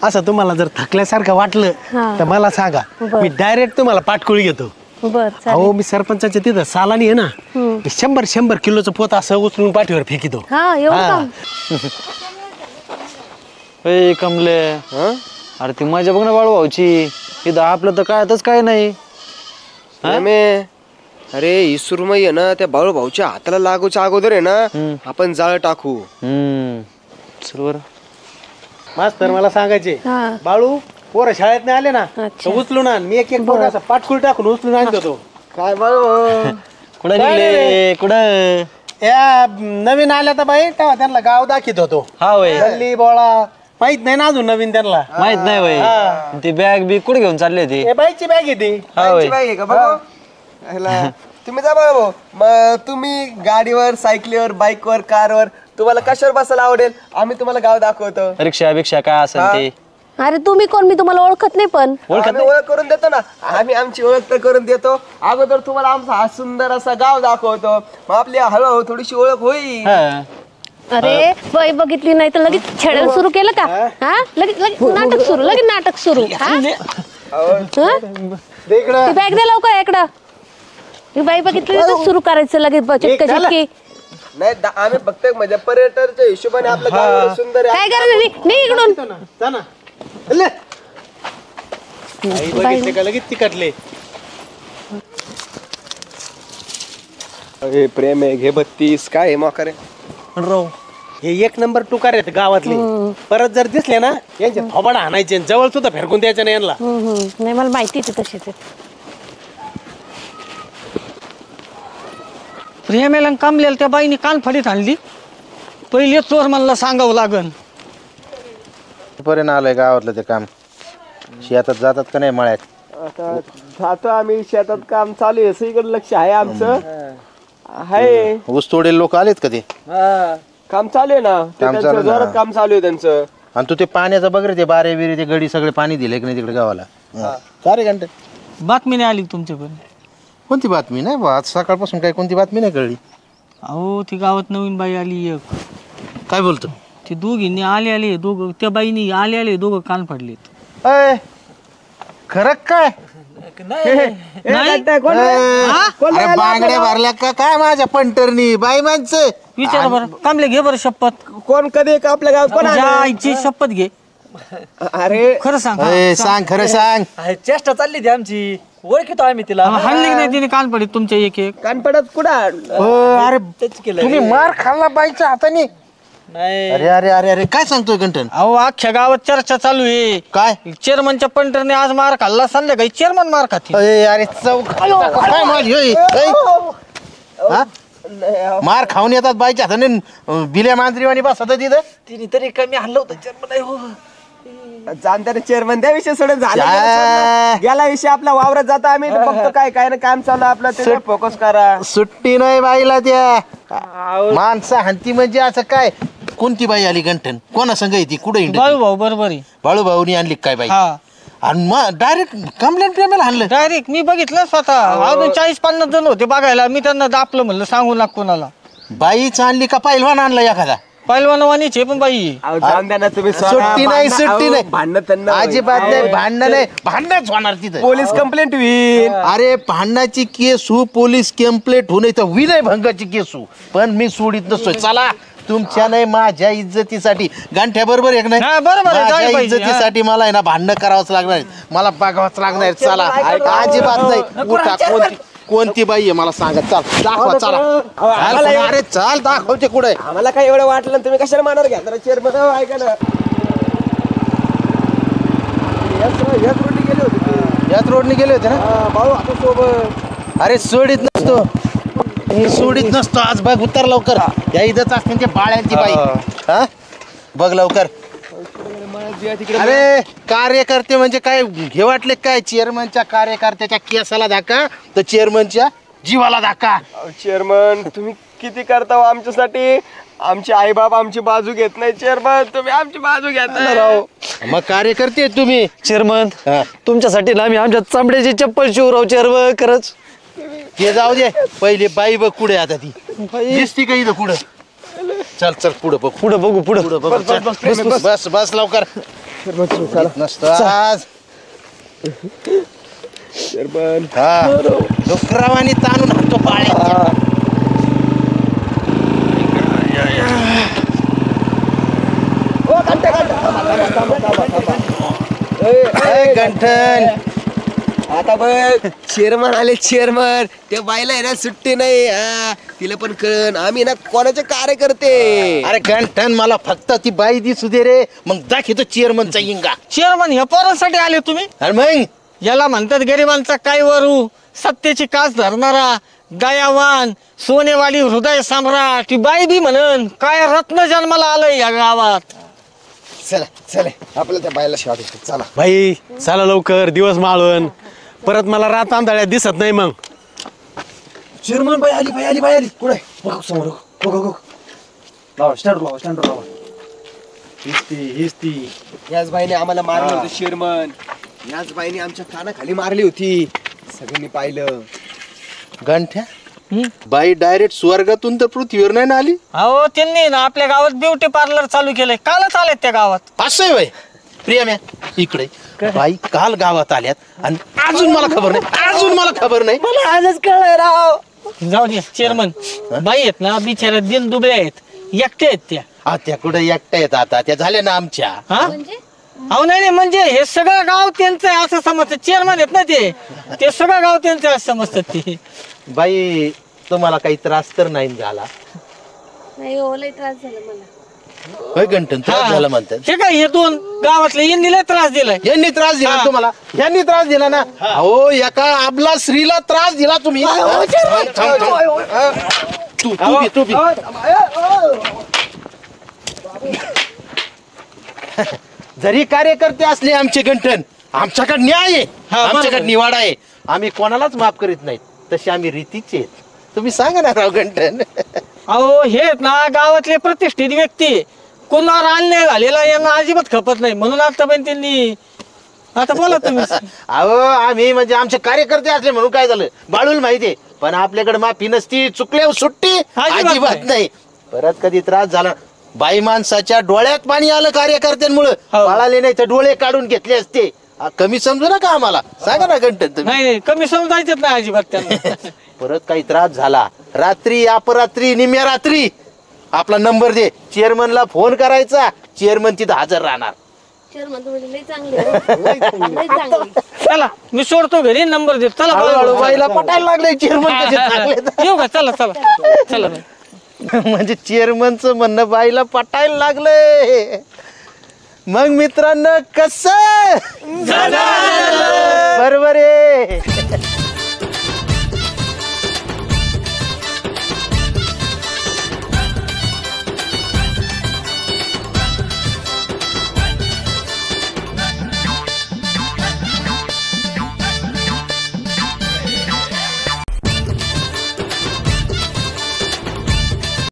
असं तुम्हाला जर थकल्यासारखं वाटलं तर मला सांगा, मी डायरेक्ट तुम्हाला पाठकुळी घेतो. अहो मी सरपंचाच्या तिथं सालानी आहे ना, 100 किलोचं पोत असं उचलून पाठीवर फेकितो. कमले अरे ती माझ्या बघ ना बाळू भाऊची, इथं आपलं तर कायतच काय नाही. अरे ही सुरमई आहे ना, त्या बाळू भाऊच्या हाताला लागूच्या अगोदर आहे ना आपण जाळ टाकू. चल बरं. मास्तर मला सांगायचे, बाळू पोरं शाळेत नाही आले ना तर उचलून आण. मी एक पोरं असं पाठकुळी टाकून उचलून आणतो तो. काय बाळू कुठं निघले? कुठं? या नवीन आल्या तर बाई तेव्हा त्यांना गाव दाखवत होतो. हा वय गल्ली बोळा माहित नाही ना अजून नवीन त्यांना. माहित नाही वय. ती बॅग बी कुठे घेऊन चालली होती? बाईची बॅग आहे ती. बॅग आहे का बाबा? तुम्ही जा बाळू भाऊ. मग तुम्ही गाडीवर, सायकलीवर, बाईकवर, कारवर, तुम्हाला कशावर बसायला आवडेल आम्ही तुम्हाला गाव दाखवतो. रिक्षा बिक्षा काय असेल ते. अरे तुम्ही कोण? मी तुम्हाला ओळखत नाही. पण ओळख करून देतो ना आम्ही. आमची ओळख तर करून देतो. अगोदर तुम्हाला आमचा हा सुंदर असा गाव दाखवतो, मग आपली हळूहळू थोडीशी ओळख होईल. अरे बाई बघितली नाही तर लगेच छेडायला सुरू केलं का? हा लगेच नाटक सुरू, लगेच नाटक सुरू. बॅग दे लवकर इकडं. बाई बघितली तर सुरू करायचं लगेच चिटकी. नाही आम्ही फक्त म्हणजे पर्यटनच्या हिशोबाने आपलं गाव सुंदर आहे. काय करायचं नाही इकडून. लगेच तिकटले. प्रेम आहे घे 32 काय आहे मोकारे. हे एक नंबर टुकार आहेत गावातले. परत जर दिसले ना यांचे थोबाड आणायचे, जवळ सुद्धा फेरकून द्यायचं नाही यांना. नाही मला माहिती तशीच. प्रेमेला कामलेला त्या बाईने कानफडीत आणली. पहिले चोर मला सांगावं लागन. पर्यंत आलंय गावातलं ते काम. शेतात जातात का नाही मळ्यात? आता जातो आम्ही शेतात. काम चालू आहे सगळीकडे लक्ष आहे आमचं. आहे ऊस तोडेल लोक आलेत का? ते काम चालू आहे ना, जोरात काम चालू आहे त्यांचं. आणि तू ते पाण्याचं बघ रे, ते बारे बिरे ते गडी सगळे पाणी दिले की नाही तिकडे गावाला? का रे घंटे बातमी नाही आली तुमच्याकडे? कोणती बातमी नाही बा? आज सकाळपासून काय कोणती बातमी नाही कळली. अहो ती गावात नवीन बाई आली एक. काय बोलतो? ती दोघींनी आले दोघं, त्या बाईनी आले दोघं कान फाडलेत. खरं काय? बांगड्या भरल्या का काय माझ्या पंटरनी बाई माणसं? विचार बरं कामले, घे बरं शपथ. कोण कधी आपल्या गावात कोण आईची शपथ घे. अरे खरं सांग. सांग खरं सांग. चेष्टा चालली ती आमची, ओळखतो आम्ही तिला. हाणली की नाही तिने कान पडत तुमच्या एक एक? कानपडत कुठं? अरे तुम्ही मार खाल्ला बाईच्या हाताने? अरे अरे अरे अरे काय सांगतोय कंटन? अहो अख्ख्या गावात चर्चा चालू आहे. काय? चेअरमनच्या पंटरने आज मार खाल्ला, संध्याकाळी चेअरमन मार खाते. अरे काय मार खाऊन येतात बाईच्या हाताने. बिल्या मांजरीवाणी बसत तिथं. तिने तरी कमी हल्लं होतं चेअरमन. जाणत्याने चेअरमन त्या विषय सोडून झाला. गेला विषय आपला वावरात जातो आम्ही. फक्त काय काय ना काम चालू आपलं, ते फोकस करा. सुट्टी नाही बाईला. त्या माणसं हांती म्हणजे असं काय? कोणती बाई आली गंठन? कोणा संग येते? कुठे? बाळू भाऊ बरोबर आहे. बाळू भाऊनी आणली काय बाई? आणि मग डायरेक्ट कंप्लेंट प्रेमाला आणलं. डायरेक्ट मी बघितलं स्वतः. अजून 40-50 जण होते बघायला. मी त्यांना दापलं, म्हणलं सांगू नका कोणाला. बाईच आणली का पहिलवान आणला एखादा? पहिलवानवानीचे पण बाई. तुम्ही सुट्टी नाही, सुट्टी नाही, भांडण अजिबात नाही. भांडण नाही, भांडणच होणार तिथं. पोलीस कंप्लेंट होईल. अरे भांडणाची केस हो, पोलीस कंप्लेंट होऊ, नाही तर विनय भंगाची केस हो. पण मी सोडित नसतोय. चला तुमच्या नाही माझ्या इज्जतीसाठी. गांठ्या बरोबर एक नाही, माझ्या इज्जतीसाठी मला आहे ना भांडणं करावंच लागणार, मला बघावंच लागणार. चला अजिबात नाही. उठा. कोणती बाई आहे मला सांगा. चल दाखवा. चला अरे चाल दाखवते. कुठे? आम्हाला काय एवढं वाटलं, तुम्ही कशाला मानावर घ्या? जरा चेअरमन ऐका ना. याच रोडने गेले होते ना भाऊ आता सोबत. अरे सोडित नसतो, सोडित नसतो. आज बघ उतर लवकर. या इथंच असते ते बाळ्यांची बाई. हा बघ लवकर. अरे कार्यकर्ते म्हणजे काय हे वाटले काय? चेअरमनच्या कार्यकर्त्याच्या केसाला धक्का तर चेअरमनच्या जीवाला धक्का. चेअरमन तुम्ही किती करता आमच्यासाठी? आमचे आई बाप आमची बाजू घेत नाही. चेअरमन तुम्ही आमची बाजू घेता राव. मग कार्यकर्ते तुम्ही. चेअरमन तुमच्यासाठी ना आम्ही आमच्या चांबड्याची चप्पल शिवू राव चेअरमन. खरंच ते जाऊ दे. पहिले बाई बघ कुठे आता ती दिसती का इथं? कुठं? चल चल पुढं बघ. पुढं बघू. पुढं बस बस लवकर. नसतो आज चेअरमन डुकरावानी ताणून हातो पाळ्या गंठन आता बघ चेअरमन आले चेअरमन ते बाईला आहे ना सुट्टी नाही हा तिला पण कळण आम्ही ना कोणाचे कार्यकर्ते. अरे गंठन मला फक्त ती बाई दिसू दे रे मग दाखवतो चेअरमनचा इंगा. चेअरमन ह्या पोरांसाठी आले तुम्ही? अरे मग याला म्हणतात गरिबांचा काय वरू, सत्तेची कास धरणारा, दयावान, सोनेवाडी हृदय सम्राट. ती बाई बी म्हणन काय रत्न जन्माला आलंय या गावात. चला चला आपल्याला त्या बाईला शॉट येतो चला. भाई चला लवकर, दिवस माळून परत मला रात आंधळ्या दिसत नाही मग. चेअरमन बाई आली कुठे बघ समोर बघ लावा स्टँड लावा हीच ती याच बाईने आम्हाला मारलं होतं चेअरमन. याच बाईने आमच्या कानाखाली मारली होती, सगळ्यांनी पाहिलं. गंठ्या बाई डायरेक्ट स्वर्गातून तर पृथ्वीवर नाही ना आली. अहो त्यांनी ना आपल्या गावात ब्युटी पार्लर चालू केलंय, कालच आलेत त्या गावात. असं आहे वय प्रियम्या इकडे बाई काल गावात आल्यात आणि अजून मला खबर नाही. मला आजच कळलं राव. जाऊ दे चेअरमन, बाई आहेत ना बिचाऱ्या दिन दुबळे आहेत, एकटे आहेत त्या. त्या कुठे एकट्या आहेत आता, त्या झाल्या ना आमच्या. हा अहो नाही म्हणजे हे सगळं गाव त्यांचं आहे असं समजतं. चेअरमन आहेत ना ते सगळं गाव त्यांचं आहे असं समजतात ते. बाई तुम्हाला काही त्रास तर नाही झाला? नाही हो, लय त्रास झाला मला. होय गंठन त्रास झाला म्हणतात. हे काय हे दोन गावातले यांनी लय त्रास दिलाय. यांनी त्रास दिला तुम्हाला? यांनी त्रास दिला ना. अहो एका आबला स्त्रीला त्रास दिला तुम्ही. तू बी. जरी कार्यकर्ते असले आमचे गंठन, आमच्याकडे न्याय आहे, आमच्याकडे निवाडा आहे. आम्ही कोणालाच माफ करीत नाहीत, तसे आम्ही रीतीचे आहेत. तुम्ही सांगा ना राव गंठन. अहो हे आहेत ना गावातले प्रतिष्ठित व्यक्ती, कोणावर अन्याय झालेला यांना अजिबात खपत नाही, म्हणून आतापर्यंत त्यांनी. आता बोला तुम्ही. अहो आम्ही म्हणजे आमचे कार्यकर्ते असले म्हणून काय झालं बाळूल माहितीये, पण आपल्याकडे माफी नसती, चुकल्यावर सुट्टी अजिबात नाही. परत कधी त्रास झाला, बाई माणसाच्या डोळ्यात पाणी आलं कार्यकर्त्यांमुळे, बाळाले नाही तर डोळे काढून घेतले असते. कमी समजू नका आम्हाला, सांगा ना गंठन तुम्ही. नाही कमी समजायचंच नाही अजिबात त्यांना. परत काही त्रास झाला, रात्री अपरात्री निम्या रात्री आपला नंबर दे, चेअरमनला फोन करायचा, चेअरमन तिथं हजर राहणार. चेअरमन तुम्ही लय चांगले हो. लय चांगले. चला मी सोडतो घरी, नंबर देतो. चला हळूहळू बाईला पटायला लागले चेअरमन कसे चांगले. येऊ का? चला म्हणजे चेअरमनचं म्हणणं बाईला पटायला लागलंय. मग मित्रांनो कसं बरोबर आहे.